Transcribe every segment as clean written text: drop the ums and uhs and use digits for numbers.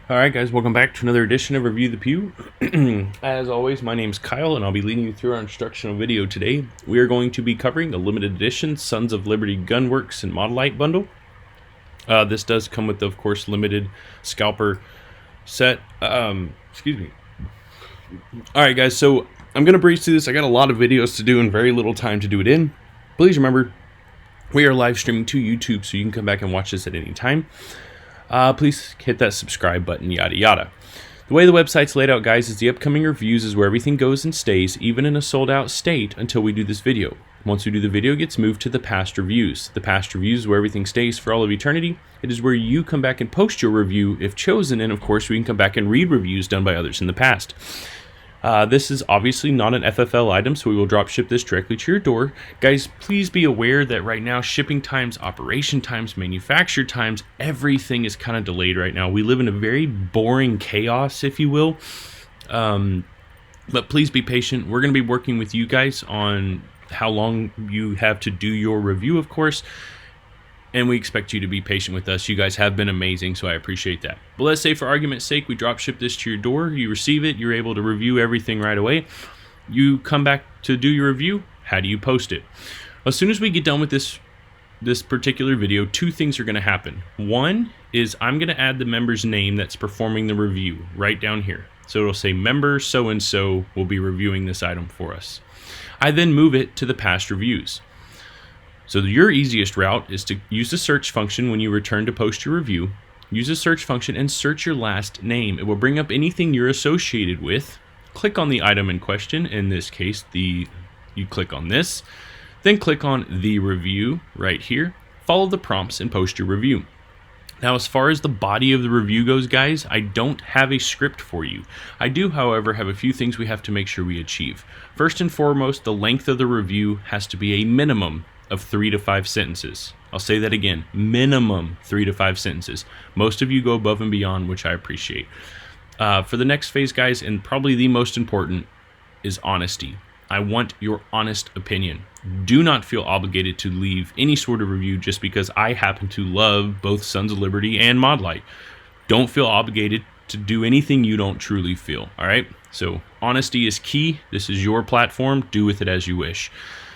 Alright guys, welcome back to another edition of Review the Pew. As always, my name's Kyle and I'll be leading you through our instructional video today. We are going to be covering the limited edition Sons of Liberty Gunworks and Modlite bundle. This does come with the, of course, limited scalper set. Excuse me. Alright guys, so I'm going to breeze through this. I got a lot of videos to do and very little time to do it in. Please remember, we are live streaming to YouTube, so you can come back and watch this at any time. Please hit that subscribe button, yada yada. The way the website's laid out, guys, is the upcoming reviews is where everything goes and stays, even in a sold out state, until we do this video. Once we do the video, it gets moved to the past reviews. The past reviews is where everything stays for all of eternity. It is where you come back and post your review if chosen, and of course we can come back and read reviews done by others in the past. This is obviously not an FFL item, so we will drop ship this directly to your door. Guys, please be aware that right now shipping times, operation times, manufacture times, everything is kind of delayed right now. We live in a very boring chaos, if you will. But please be patient. We're going to be working with you guys on how long you have to do your review, of course. And we expect you to be patient with us. You guys have been amazing, so I appreciate that. But let's say, for argument's sake, we drop ship this to your door. You receive it. You're able to review everything right away. You come back to do your review. How do you post it? As soon as we get done with this particular video, two things are going to happen. One is I'm going to add the member's name that's performing the review right down here. So it'll say member so-and-so will be reviewing this item for us. I then move it to the past reviews. So your easiest route is to use the search function when you return to post your review. Use the search function and search your last name. It will bring up anything you're associated with. Click on the item in question. In this case, you click on this. Then click on the review right here. Follow the prompts and post your review. Now, as far as the body of the review goes, guys, I don't have a script for you. I do, however, have a few things we have to make sure we achieve. First and foremost, the length of the review has to be a minimum of 3 to 5 sentences. I'll say that again, minimum 3 to 5 sentences. Most of you go above and beyond, which I appreciate. For the next phase, guys, and probably the most important, is honesty. I want your honest opinion. Do not feel obligated to leave any sort of review just because I happen to love both Sons of Liberty and Modlite. Don't feel obligated to do anything you don't truly feel, all right? So honesty is key. This is your platform. Do with it as you wish.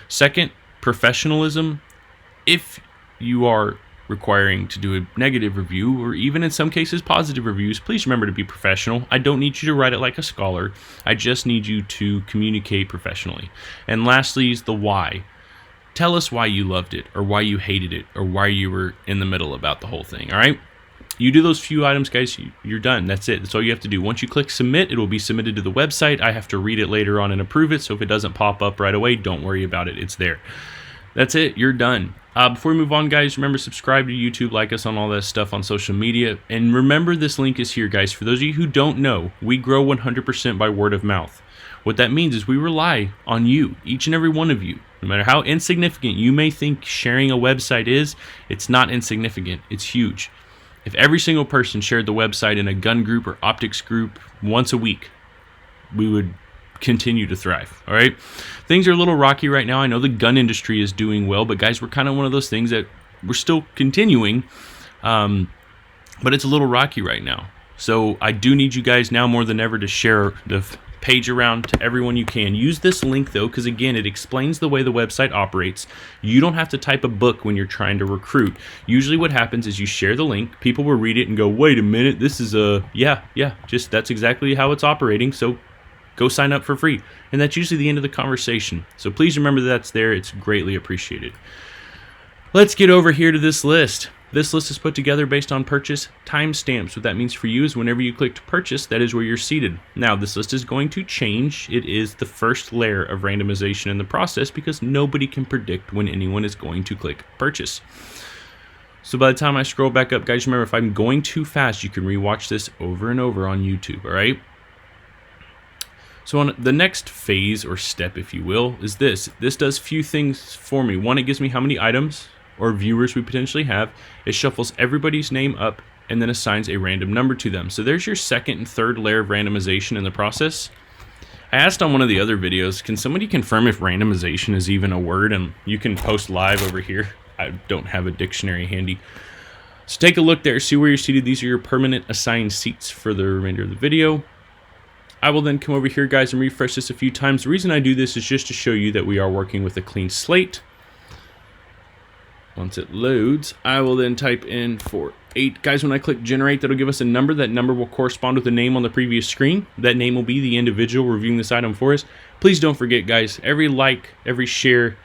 Second, professionalism. If you are requiring to do a negative review, or even in some cases positive reviews, please remember to be professional. I don't need you to write it like a scholar. I just need you to communicate professionally. And lastly is the why. Tell us why you loved it, or why you hated it, or why you were in the middle about the whole thing, all right? You do those few items, guys, you're done. That's it. That's all you have to do. Once you click submit, it will be submitted to the website. I have to read it later on and approve it, so if it doesn't pop up right away, don't worry about it. It's there. That's it. You're done. Before we move on, guys, remember, subscribe to YouTube, like us on all that stuff on social media, and remember this link is here, guys. For those of you who don't know, we grow 100% by word of mouth. What that means is we rely on you, each and every one of you. No matter how insignificant you may think sharing a website is, it's not insignificant. It's huge. If every single person shared the website in a gun group or optics group once a week, we would continue to thrive, all right? Things are a little rocky right now. I know the gun industry is doing well, but guys, we're kind of one of those things that we're still continuing, but it's a little rocky right now. So I do need you guys now more than ever to share the page around to everyone you can. Use this link though, because again, it explains the way the website operates. You don't have to type a book when you're trying to recruit. Usually what happens is you share the link, people will read it and go, wait a minute, this is just that's exactly how it's operating, so go sign up for free. And that's usually the end of the conversation. So please remember that's there. It's greatly appreciated. Let's get over here to this list. This list is put together based on purchase timestamps. What that means for you is whenever you click to purchase, that is where you're seated. Now, this list is going to change. It is the first layer of randomization in the process because nobody can predict when anyone is going to click purchase. So by the time I scroll back up, guys, remember, if I'm going too fast, you can rewatch this over and over on YouTube, all right? So on the next phase or step, if you will, is this. This does few things for me. One, it gives me how many items or viewers we potentially have. It shuffles everybody's name up and then assigns a random number to them. So there's your second and third layer of randomization in the process. I asked on one of the other videos, can somebody confirm if randomization is even a word? And you can post live over here. I don't have a dictionary handy. So take a look there, see where you're seated. These are your permanent assigned seats for the remainder of the video. I will then come over here, guys, and refresh this a few times. The reason I do this is just to show you that we are working with a clean slate. Once it loads, I will then type in 48. Guys, when I click generate, that'll give us a number. That number will correspond with the name on the previous screen. That name will be the individual reviewing this item for us. Please don't forget, guys, every like, every share,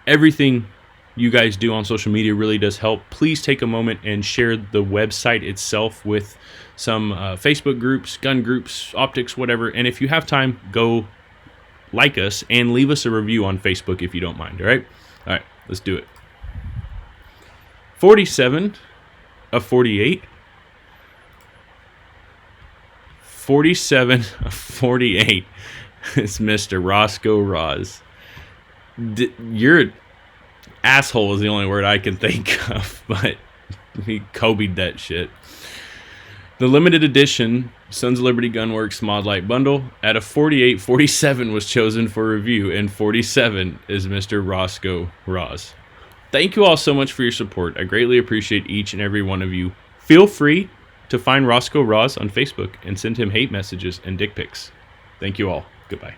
everything you guys do on social media really does help. Please take a moment and share the website itself with some Facebook groups, gun groups, optics, whatever. And if you have time, go like us and leave us a review on Facebook if you don't mind. All right, let's do it. 47 of 48. 47 of 48 is Mr. Roscoe Roz. You're asshole is the only word I can think of, but he Kobe'd that shit. The limited edition Sons of Liberty Gunworks Modlite bundle out of 48, 47 was chosen for review, and 47 is Mr. Roscoe Roz. Thank you all so much for your support. I greatly appreciate each and every one of you. Feel free to find Roscoe Roz on Facebook and send him hate messages and dick pics. Thank you all. Goodbye.